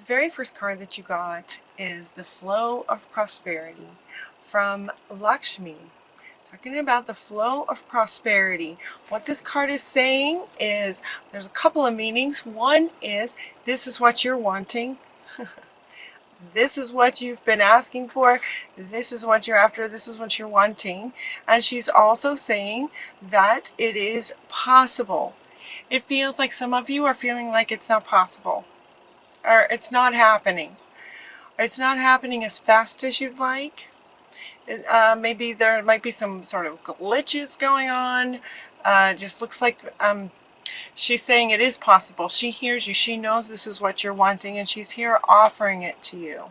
very first card that you got is the Flow of Prosperity from Lakshmi. Talking about the flow of prosperity. What this card is saying is there's a couple of meanings. One is this is what you're wanting. This is what you've been asking for. This is what you're after. This is what you're wanting. And she's also saying that it is possible. It feels like some of you are feeling like it's not possible, or it's not happening. It's not happening as fast as you'd like. Maybe there might be some sort of glitches going on. Just looks like she's saying it is possible. She hears you. She knows this is what you're wanting, and she's here offering it to you.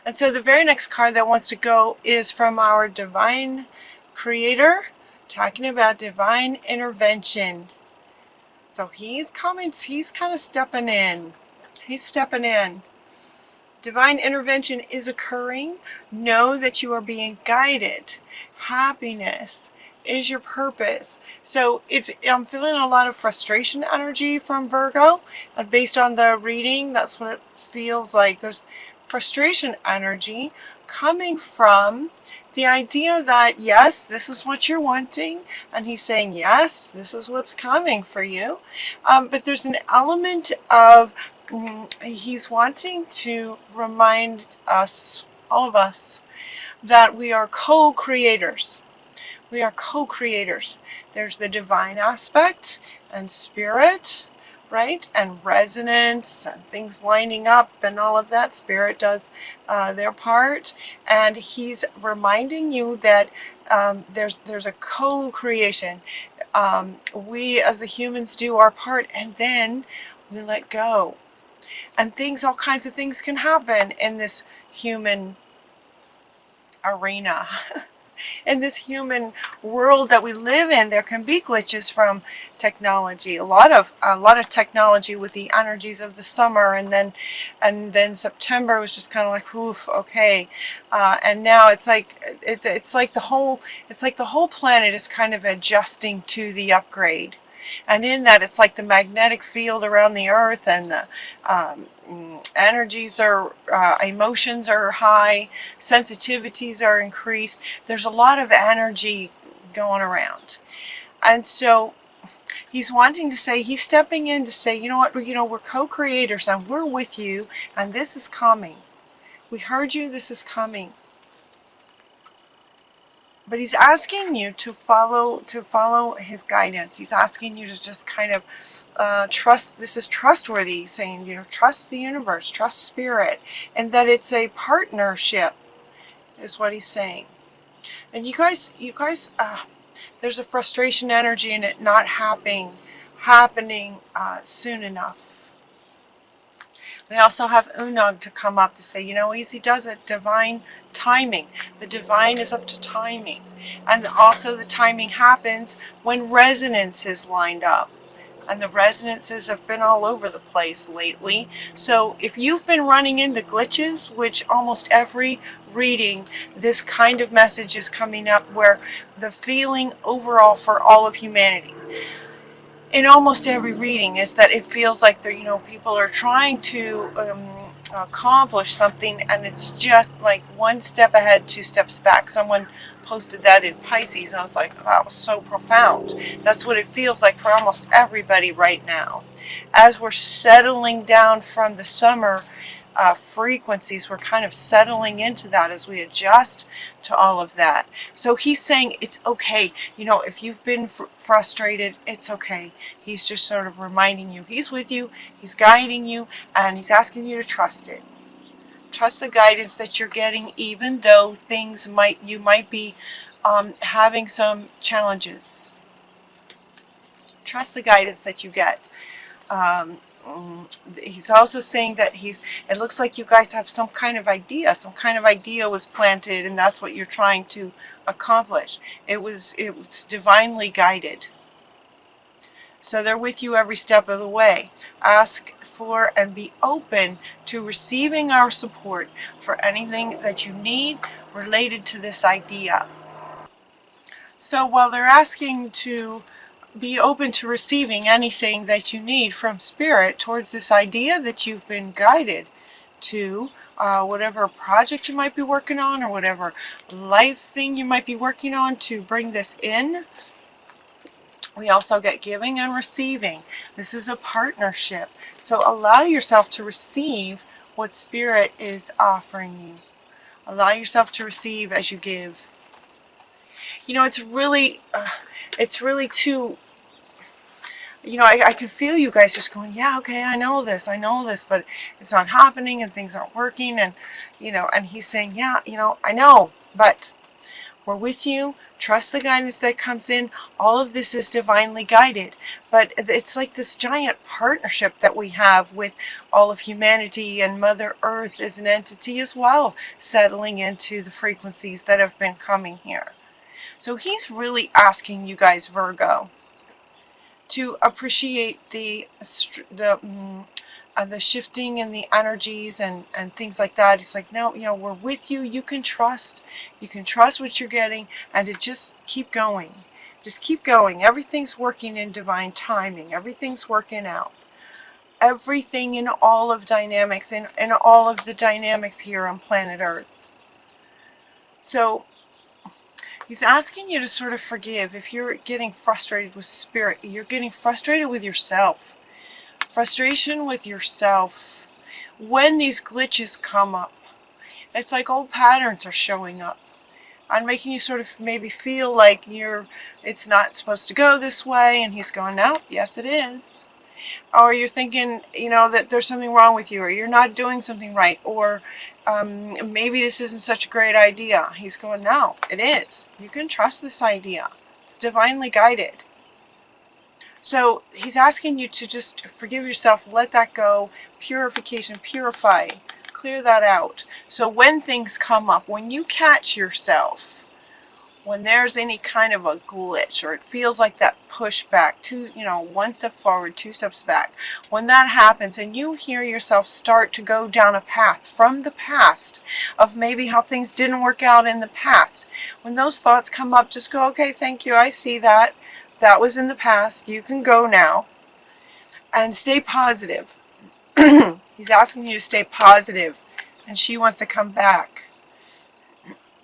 And so the very next card that wants to go is from our Divine Creator, talking about divine intervention. So he's coming. He's kind of stepping in. He's stepping in. Divine intervention is occurring. Know that you are being guided. Happiness is your purpose. So I'm feeling a lot of frustration energy from Virgo. And based on the reading, that's what it feels like. There's frustration energy coming from the idea that, yes, this is what you're wanting. And he's saying, yes, this is what's coming for you. But there's an element of he's wanting to remind us, all of us, that we are co-creators. We are co-creators. There's the divine aspect and spirit, right? And resonance and things lining up and all of that. Spirit does their part. And he's reminding you that there's a co-creation. We as the humans do our part, and then we let go. And all kinds of things can happen in this human arena. In this human world that we live in, there can be glitches from technology. A lot of technology with the energies of the summer, and then September was just kind of like, oof, okay. And now it's like the whole planet is kind of adjusting to the upgrade. And in that, it's like the magnetic field around the earth, and the energies are, emotions are high, sensitivities are increased. There's a lot of energy going around. And so he's wanting to say, he's stepping in to say, you know what, we're co-creators, and we're with you, and this is coming. We heard you, this is coming. But he's asking you to follow his guidance. He's asking you to just kind of trust. This is trustworthy. He's saying, trust the universe, trust spirit, and that it's a partnership, is what he's saying. And you guys, there's a frustration energy in it not happening soon enough. We also have Unag to come up to say, easy does it, divine timing. The divine is up to timing. And also the timing happens when resonance is lined up. And the resonances have been all over the place lately. So if you've been running into glitches, which almost every reading, this kind of message is coming up, where the feeling overall for all of humanity, in almost every reading, is that it feels like people are trying to accomplish something, and it's just like one step ahead, two steps back. Someone posted that in Pisces, and I was like, oh, that was so profound. That's what it feels like for almost everybody right now. As we're settling down from the summer frequencies, we're kind of settling into that as we adjust to all of that. So he's saying it's okay. If you've been frustrated, it's okay. He's just sort of reminding you, he's with you, he's guiding you, and he's asking you to trust it. Trust the guidance that you're getting, even though you might be having some challenges. Trust the guidance that you get. He's also saying that it looks like you guys have some kind of idea was planted, and that's what you're trying to accomplish. It was divinely guided. So they're with you every step of the way. Ask for and be open to receiving our support for anything that you need related to this idea. So while they're asking to be open to receiving anything that you need from Spirit towards this idea that you've been guided to, whatever project you might be working on or whatever life thing you might be working on to bring this in. We also get giving and receiving. This is a partnership. So allow yourself to receive what Spirit is offering you. Allow yourself to receive as you give. You know, it's really too, you know, I can feel you guys just going, yeah, okay, I know this, but it's not happening and things aren't working. And, you know, and he's saying, yeah, you know, I know, but we're with you. Trust the guidance that comes in. All of this is divinely guided. But it's like this giant partnership that we have with all of humanity, and Mother Earth is an entity as well, settling into the frequencies that have been coming here. So he's really asking you guys, Virgo, to appreciate the shifting and the energies and things like that. It's like, no, you know, we're with you. You can trust what you're getting, and to just keep going. Just keep going. Everything's working in divine timing. Everything's working out. Everything in all of dynamics, in all of the dynamics here on planet Earth. So he's asking you to sort of forgive. If you're getting frustrated with Spirit, you're getting frustrated with yourself. Frustration with yourself. When these glitches come up, it's like old patterns are showing up and making you sort of maybe feel like it's not supposed to go this way, and he's going, no, yes it is. Or you're thinking, you know, that there's something wrong with you, or you're not doing something right, or maybe this isn't such a great idea. He's going, no, it is. You can trust this idea. It's divinely guided. So he's asking you to just forgive yourself, let that go, purification, purify, clear that out. So when things come up, when you catch yourself, when there's any kind of a glitch, or it feels like that pushback, one step forward, two steps back, when that happens and you hear yourself start to go down a path from the past of maybe how things didn't work out in the past, when those thoughts come up, just go, okay, thank you, I see that. That was in the past. You can go now. And stay positive. He's asking you to stay positive. And she wants to come back.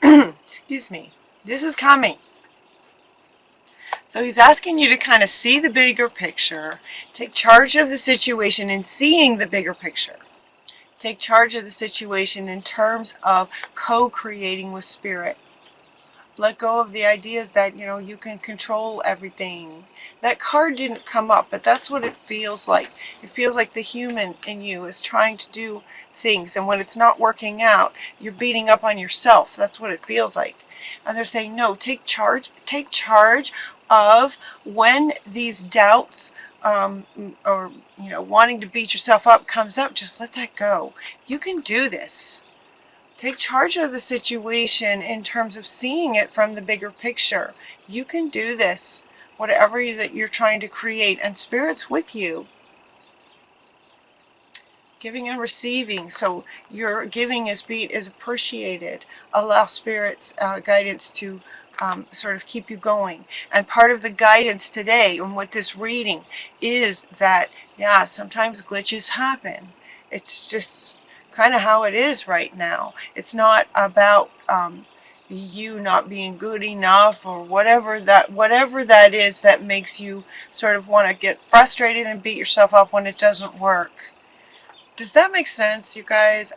Excuse me. This is coming. So he's asking you to kind of see the bigger picture. Take charge of the situation in seeing the bigger picture. Take charge of the situation in terms of co-creating with Spirit. Let go of the ideas that, you know, you can control everything. That card didn't come up, but that's what it feels like. It feels like the human in you is trying to do things, and when it's not working out, you're beating up on yourself. That's what it feels like. And they're saying, no, take charge of when these doubts or, you know, wanting to beat yourself up comes up. Just let that go. You can do this. Take charge of the situation in terms of seeing it from the bigger picture. You can do this, whatever that you're trying to create, and Spirit's with you. Giving and receiving, so your giving is appreciated. Allow Spirit's guidance to sort of keep you going. And part of the guidance today and what this reading is that, yeah, sometimes glitches happen. It's just kind of how it is right now. It's not about you not being good enough, or whatever that is that makes you sort of want to get frustrated and beat yourself up when it doesn't work. Does that make sense, you guys?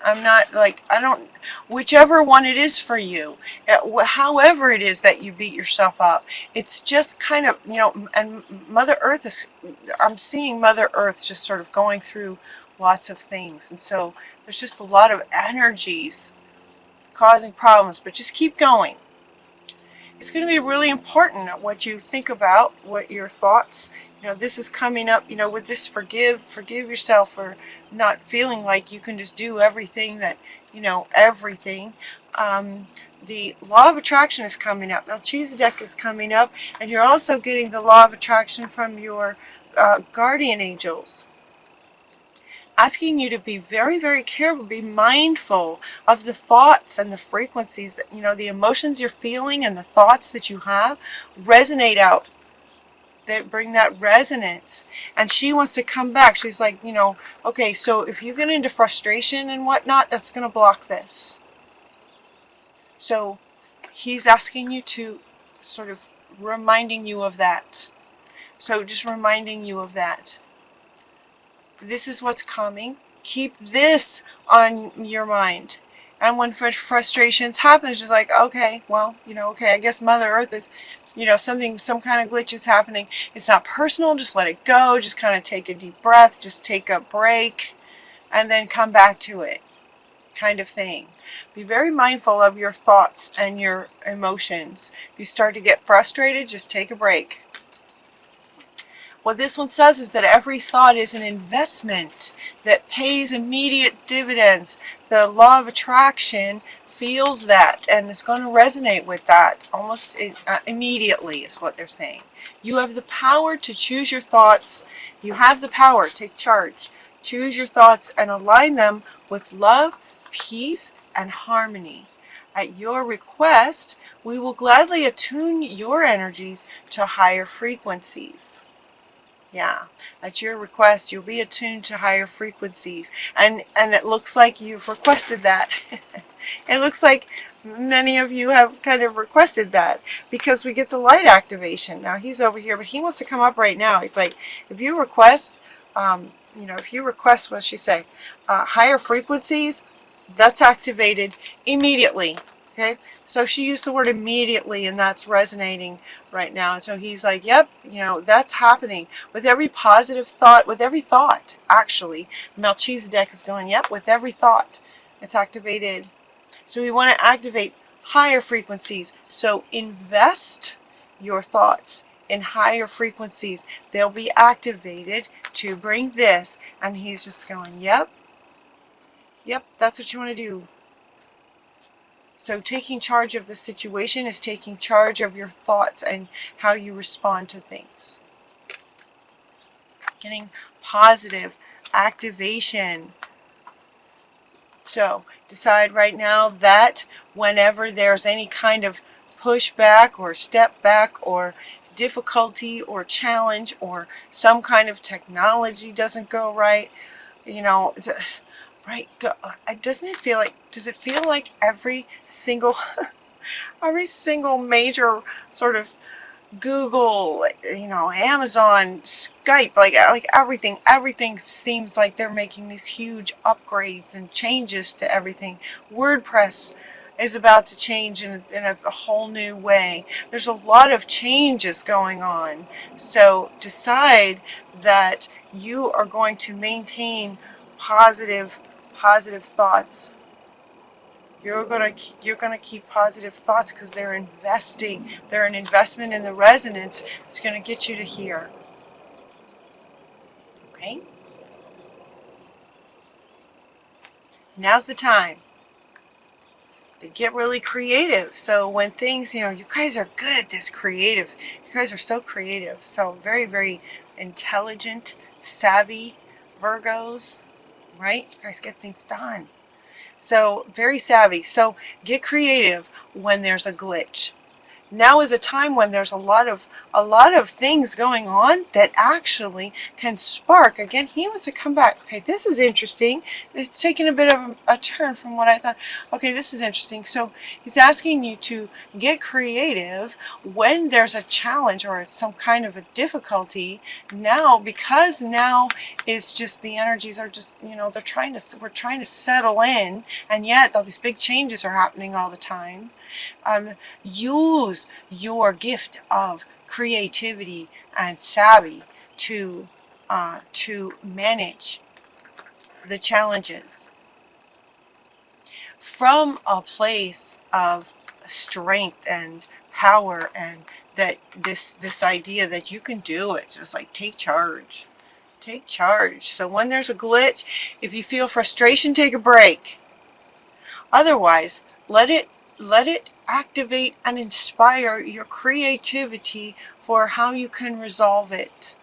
Whichever one it is for you, however it is that you beat yourself up, it's just kind of, you know, and Mother Earth I'm seeing Mother Earth just sort of going through lots of things, and so there's just a lot of energies causing problems, but just keep going. It's going to be really important what you think about, what your thoughts, you know, this is coming up, you know, with this forgive yourself for not feeling like you can just do everything that, you know, everything. The law of attraction is coming up. Melchizedek is coming up, and you're also getting the law of attraction from your guardian angels, asking you to be very, very careful, be mindful of the thoughts and the frequencies that, you know, the emotions you're feeling and the thoughts that you have resonate out bring that resonance. And she wants to come back. She's like, okay, so if you get into frustration and whatnot, that's going to block this. So he's asking you to sort of reminding you of that. So just reminding you of that. This is what's coming. Keep this on your mind. And when frustrations happen, it's just like, okay, well, okay, I guess Mother Earth is, some kind of glitch is happening. It's not personal, just let it go. Just kind of take a deep breath, just take a break, and then come back to it, kind of thing. Be very mindful of your thoughts and your emotions. If you start to get frustrated, just take a break. What this one says is that every thought is an investment that pays immediate dividends. The law of attraction feels that and is going to resonate with that almost immediately is what they're saying. You have the power to choose your thoughts. You have the power. Take charge. Choose your thoughts and align them with love, peace, and harmony. At your request, we will gladly attune your energies to higher frequencies. Yeah, at your request, you'll be attuned to higher frequencies. And it looks like you've requested that. It looks like many of you have kind of requested that because we get the light activation. Now he's over here, but he wants to come up right now. He's like, if you request, what she say, higher frequencies, that's activated immediately. Okay, so she used the word immediately, and that's resonating right now. And so he's like, yep, that's happening with every positive thought, with every thought, actually. Melchizedek is going, yep, with every thought, it's activated. So we want to activate higher frequencies. So invest your thoughts in higher frequencies. They'll be activated to bring this. And he's just going, yep, that's what you want to do. So taking charge of the situation is taking charge of your thoughts and how you respond to things. Getting positive activation. So decide right now that whenever there's any kind of pushback or step back or difficulty or challenge or some kind of technology doesn't go right, right, does it feel like every single major sort of Google, Amazon, Skype, like everything seems like they're making these huge upgrades and changes to everything. WordPress is about to change in a whole new way. There's a lot of changes going on. So decide that you are going to maintain positive thoughts. You're gonna keep positive thoughts because they're investing. They're an investment in the resonance. It's gonna get you to here. Okay. Now's the time to get really creative. So when things, you guys are good at this creative. You guys are so creative. So very, very intelligent, savvy Virgos, right? You guys get things done. So very savvy. So get creative when there's a glitch. Now is a time when there's a lot of things going on that actually can spark. Again, he wants to come back. Okay, this is interesting. It's taking a bit of a turn from what I thought. Okay, this is interesting. So he's asking you to get creative when there's a challenge or some kind of a difficulty. Now, because now is just the energies are just, we're trying to settle in, and yet all these big changes are happening all the time. Use your gift of creativity and savvy to manage the challenges from a place of strength and power, and that this idea that you can do it. Just like take charge. So when there's a glitch, if you feel frustration, take a break. Otherwise, let it activate and inspire your creativity for how you can resolve it.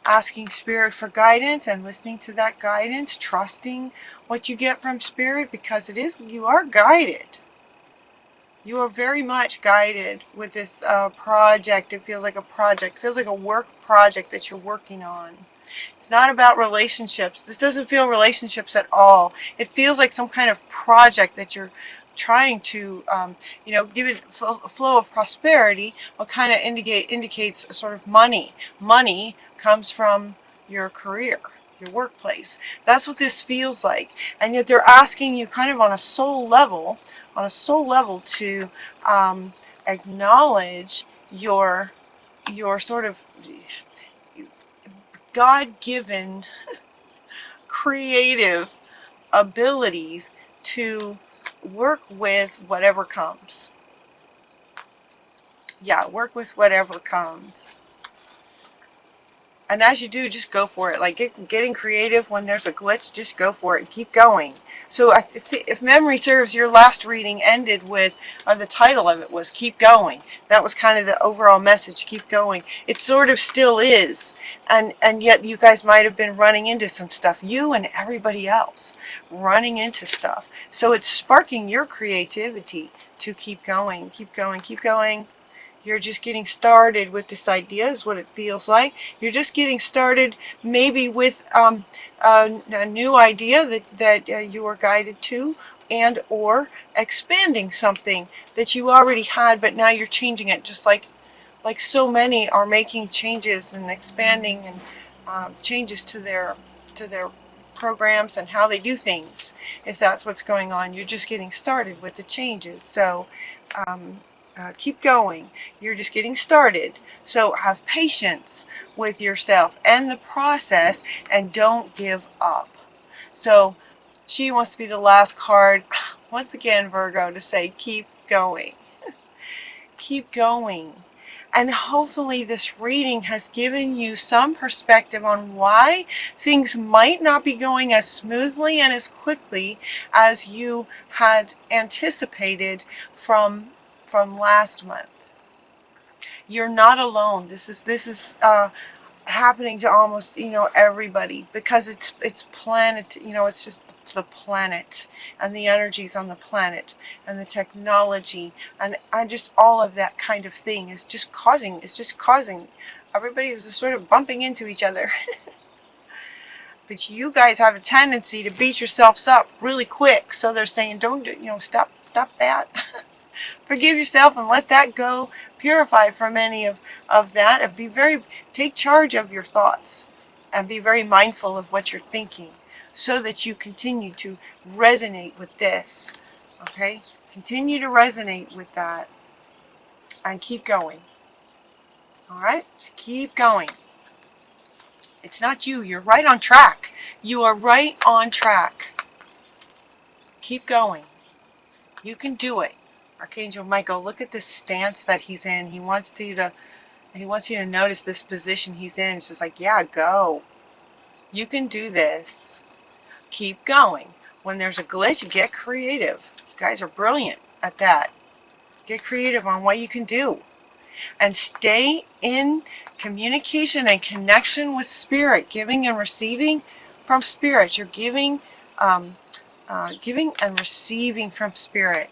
Asking Spirit for guidance and listening to that guidance, trusting what you get from Spirit, because you are guided. You are very much guided with this project. It feels like a project. It feels like a work project that you're working on. It's not about relationships. This doesn't feel relationships at all. It feels like some kind of project that you're trying to, give it a flow of prosperity. What kind of indicates a sort of money. Money comes from your career, your workplace. That's what this feels like. And yet they're asking you kind of on a soul level, to acknowledge your sort of God-given creative abilities to work with whatever comes. Yeah, work with whatever comes. And as you do, just go for it. Like getting creative when there's a glitch, just go for it and keep going. So if memory serves, your last reading ended with, the title of it was Keep Going. That was kind of the overall message, keep going. It sort of still is. And yet you guys might have been running into some stuff. You and everybody else running into stuff. So it's sparking your creativity to keep going, keep going, keep going. You're just getting started with this idea is what it feels like. You're just getting started maybe with a new idea that you were guided to, and or expanding something that you already had, but now you're changing it, just like so many are making changes and expanding and changes to their programs and how they do things. If that's what's going on, you're just getting started with the changes. So keep going. You're just getting started. So have patience with yourself and the process, and don't give up. So she wants to be the last card, once again, Virgo, to say keep going. Keep going. And hopefully this reading has given you some perspective on why things might not be going as smoothly and as quickly as you had anticipated from last month. You're not alone. This is happening to almost everybody, because it's planet. It's just the planet and the energies on the planet and the technology and just all of that kind of thing is just causing. Everybody is just sort of bumping into each other. But you guys have a tendency to beat yourselves up really quick. So they're saying, don't do, stop that. Forgive yourself and let that go. Purify from any of that. And take charge of your thoughts and be very mindful of what you're thinking, so that you continue to resonate with this. Okay? Continue to resonate with that and keep going. All right? So keep going. It's not you. You're right on track. You are right on track. Keep going. You can do it. Archangel Michael, look at this stance that he's in. He wants you to notice this position he's in. It's just like, yeah, go. You can do this. Keep going. When there's a glitch, get creative. You guys are brilliant at that. Get creative on what you can do. And stay in communication and connection with Spirit, giving and receiving from Spirit. You're giving and receiving from Spirit.